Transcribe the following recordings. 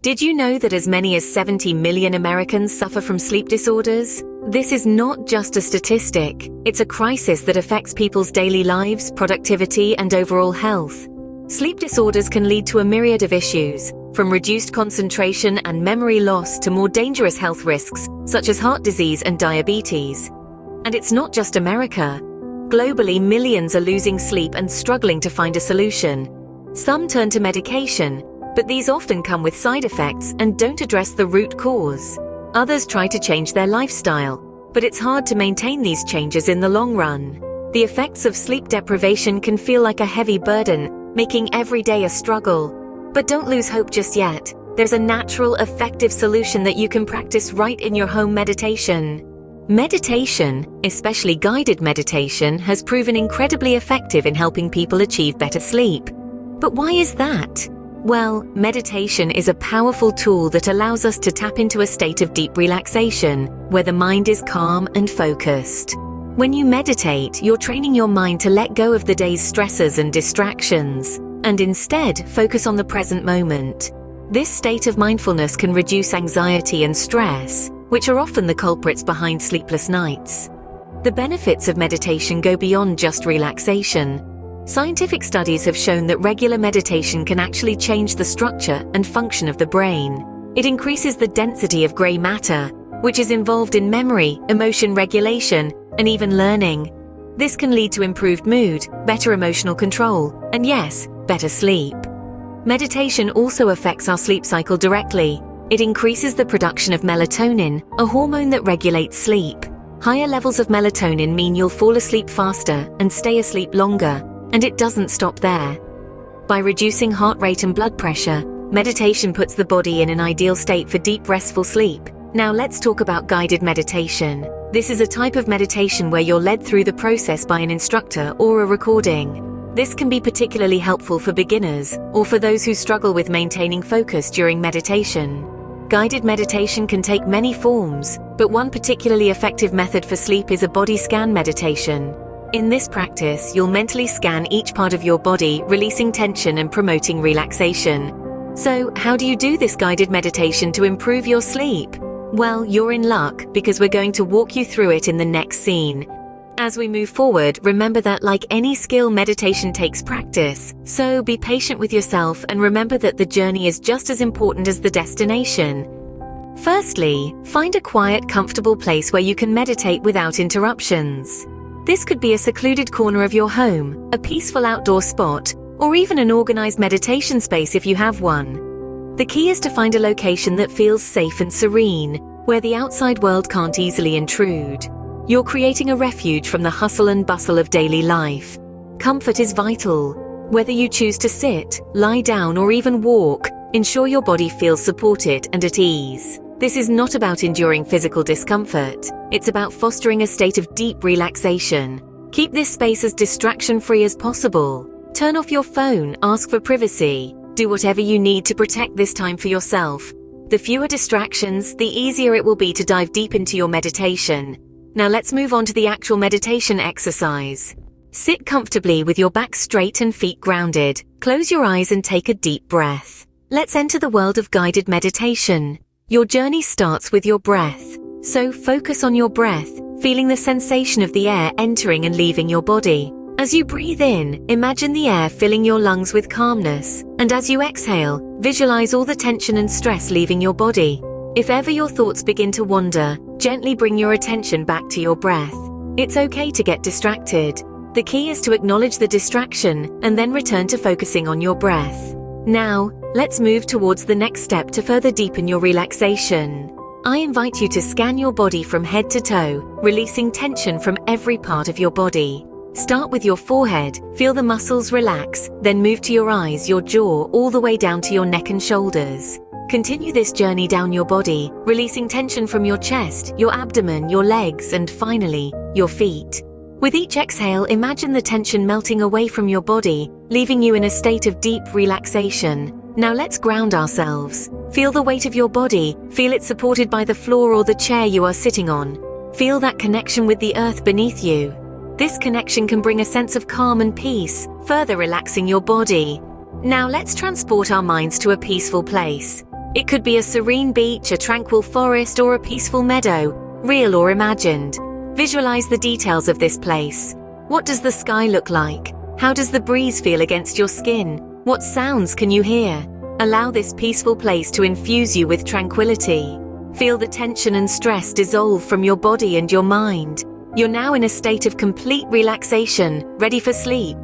Did you know that as many as 70 million Americans suffer from sleep disorders? This is not just a statistic, it's a crisis that affects people's daily lives, productivity, and overall health. Sleep disorders can lead to a myriad of issues, from reduced concentration and memory loss to more dangerous health risks, such as heart disease and diabetes. And it's not just America. Globally, millions are losing sleep and struggling to find a solution. Some turn to medication, but these often come with side effects and don't address the root cause. Others try to change their lifestyle, but it's hard to maintain these changes in the long run. The effects of sleep deprivation can feel like a heavy burden, making every day a struggle. But don't lose hope just yet. There's a natural, effective solution that you can practice right in your home: meditation. Meditation, especially guided meditation, has proven incredibly effective in helping people achieve better sleep. But why is that? Well, meditation is a powerful tool that allows us to tap into a state of deep relaxation, where the mind is calm and focused. When you meditate, you're training your mind to let go of the day's stresses and distractions, and instead focus on the present moment. This state of mindfulness can reduce anxiety and stress, which are often the culprits behind sleepless nights. The benefits of meditation go beyond just relaxation. Scientific studies have shown that regular meditation can actually change the structure and function of the brain. It increases the density of gray matter, which is involved in memory, emotion regulation, and even learning. This can lead to improved mood, better emotional control, and yes, better sleep. Meditation also affects our sleep cycle directly. It increases the production of melatonin, a hormone that regulates sleep. Higher levels of melatonin mean you'll fall asleep faster and stay asleep longer. And it doesn't stop there. By reducing heart rate and blood pressure, meditation puts the body in an ideal state for deep, restful sleep. Now let's talk about guided meditation. This is a type of meditation where you're led through the process by an instructor or a recording. This can be particularly helpful for beginners or for those who struggle with maintaining focus during meditation. Guided meditation can take many forms, but one particularly effective method for sleep is a body scan meditation. In this practice, you'll mentally scan each part of your body, releasing tension and promoting relaxation. So, how do you do this guided meditation to improve your sleep? Well, you're in luck, because we're going to walk you through it in the next scene. As we move forward, remember that like any skill, meditation takes practice. So be patient with yourself and remember that the journey is just as important as the destination. Firstly, find a quiet, comfortable place where you can meditate without interruptions. This could be a secluded corner of your home, a peaceful outdoor spot, or even an organized meditation space if you have one. The key is to find a location that feels safe and serene, where the outside world can't easily intrude. You're creating a refuge from the hustle and bustle of daily life. Comfort is vital. Whether you choose to sit, lie down, or even walk, ensure your body feels supported and at ease. This is not about enduring physical discomfort. It's about fostering a state of deep relaxation. Keep this space as distraction-free as possible. Turn off your phone, ask for privacy. Do whatever you need to protect this time for yourself. The fewer distractions, the easier it will be to dive deep into your meditation. Now let's move on to the actual meditation exercise. Sit comfortably with your back straight and feet grounded. Close your eyes and take a deep breath. Let's enter the world of guided meditation. Your journey starts with your breath. So focus on your breath, feeling the sensation of the air entering and leaving your body. As you breathe in, imagine the air filling your lungs with calmness. And as you exhale, visualize all the tension and stress leaving your body. If ever your thoughts begin to wander, gently bring your attention back to your breath. It's okay to get distracted. The key is to acknowledge the distraction and then return to focusing on your breath. Now, let's move towards the next step to further deepen your relaxation. I invite you to scan your body from head to toe, releasing tension from every part of your body. Start with your forehead, feel the muscles relax, then move to your eyes, your jaw, all the way down to your neck and shoulders. Continue this journey down your body, releasing tension from your chest, your abdomen, your legs, and finally, your feet. With each exhale, imagine the tension melting away from your body, leaving you in a state of deep relaxation. Now let's ground ourselves. Feel the weight of your body, feel it supported by the floor or the chair you are sitting on. Feel that connection with the earth beneath you. This connection can bring a sense of calm and peace, further relaxing your body. Now let's transport our minds to a peaceful place. It could be a serene beach, a tranquil forest, or a peaceful meadow, real or imagined. Visualize the details of this place. What does the sky look like? How does the breeze feel against your skin? What sounds can you hear? Allow this peaceful place to infuse you with tranquility. Feel the tension and stress dissolve from your body and your mind. You're now in a state of complete relaxation, ready for sleep.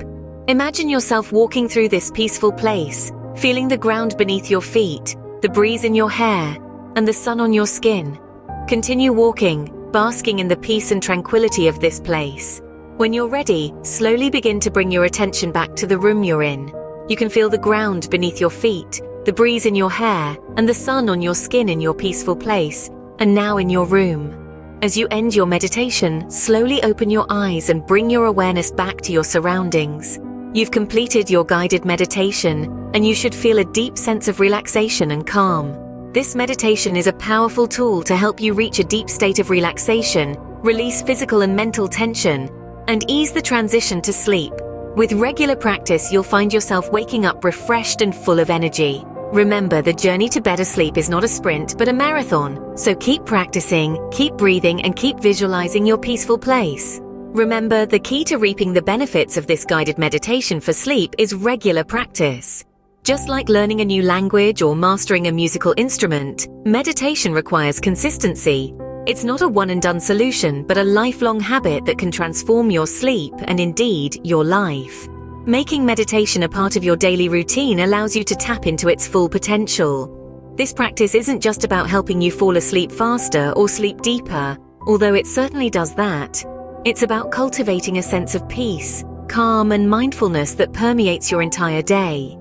Imagine yourself walking through this peaceful place, feeling the ground beneath your feet, the breeze in your hair, and the sun on your skin. Continue walking, basking in the peace and tranquility of this place. When you're ready, slowly begin to bring your attention back to the room you're in. You can feel the ground beneath your feet, the breeze in your hair, and the sun on your skin in your peaceful place, and now in your room. As you end your meditation, slowly open your eyes and bring your awareness back to your surroundings. You've completed your guided meditation, and you should feel a deep sense of relaxation and calm. This meditation is a powerful tool to help you reach a deep state of relaxation, release physical and mental tension, and ease the transition to sleep. With regular practice, you'll find yourself waking up refreshed and full of energy. Remember, the journey to better sleep is not a sprint, but a marathon. So keep practicing, keep breathing, and keep visualizing your peaceful place. Remember, the key to reaping the benefits of this guided meditation for sleep is regular practice. Just like learning a new language or mastering a musical instrument, meditation requires consistency. It's not a one-and-done solution, but a lifelong habit that can transform your sleep and indeed your life. Making meditation a part of your daily routine allows you to tap into its full potential. This practice isn't just about helping you fall asleep faster or sleep deeper, although it certainly does that. It's about cultivating a sense of peace, calm, and mindfulness that permeates your entire day.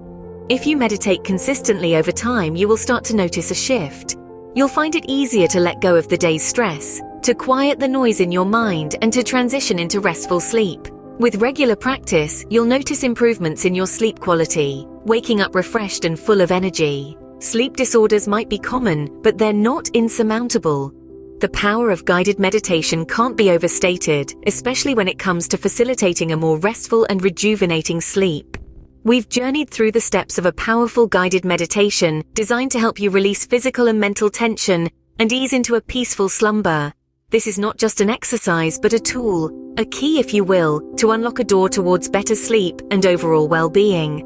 If you meditate consistently over time, you will start to notice a shift. You'll find it easier to let go of the day's stress, to quiet the noise in your mind, and to transition into restful sleep. With regular practice, you'll notice improvements in your sleep quality, waking up refreshed and full of energy. Sleep disorders might be common, but they're not insurmountable. The power of guided meditation can't be overstated, especially when it comes to facilitating a more restful and rejuvenating sleep. We've journeyed through the steps of a powerful guided meditation designed to help you release physical and mental tension and ease into a peaceful slumber. This is not just an exercise, but a tool, a key, if you will, to unlock a door towards better sleep and overall well-being.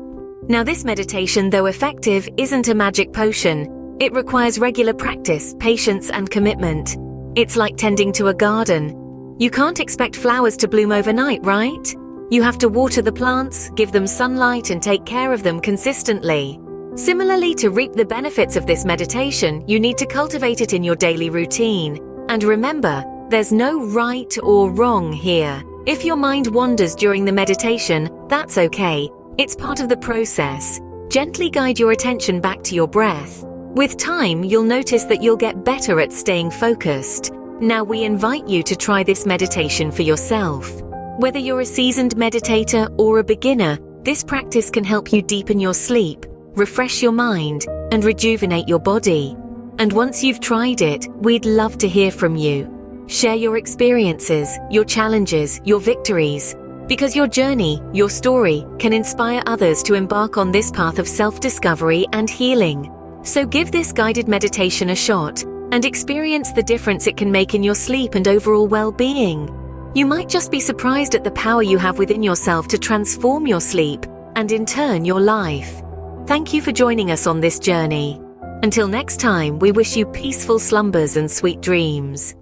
Now, this meditation, though effective, isn't a magic potion. It requires regular practice, patience, and commitment. It's like tending to a garden. You can't expect flowers to bloom overnight, right? You have to water the plants, give them sunlight, and take care of them consistently. Similarly, to reap the benefits of this meditation, you need to cultivate it in your daily routine. And remember, there's no right or wrong here. If your mind wanders during the meditation, that's okay. It's part of the process. Gently guide your attention back to your breath. With time, you'll notice that you'll get better at staying focused. Now, we invite you to try this meditation for yourself. Whether you're a seasoned meditator or a beginner, this practice can help you deepen your sleep, refresh your mind, and rejuvenate your body. And once you've tried it, we'd love to hear from you. Share your experiences, your challenges, your victories, because your journey, your story, can inspire others to embark on this path of self-discovery and healing. So give this guided meditation a shot and experience the difference it can make in your sleep and overall well-being. You might just be surprised at the power you have within yourself to transform your sleep and in turn your life. Thank you for joining us on this journey. Until next time, we wish you peaceful slumbers and sweet dreams.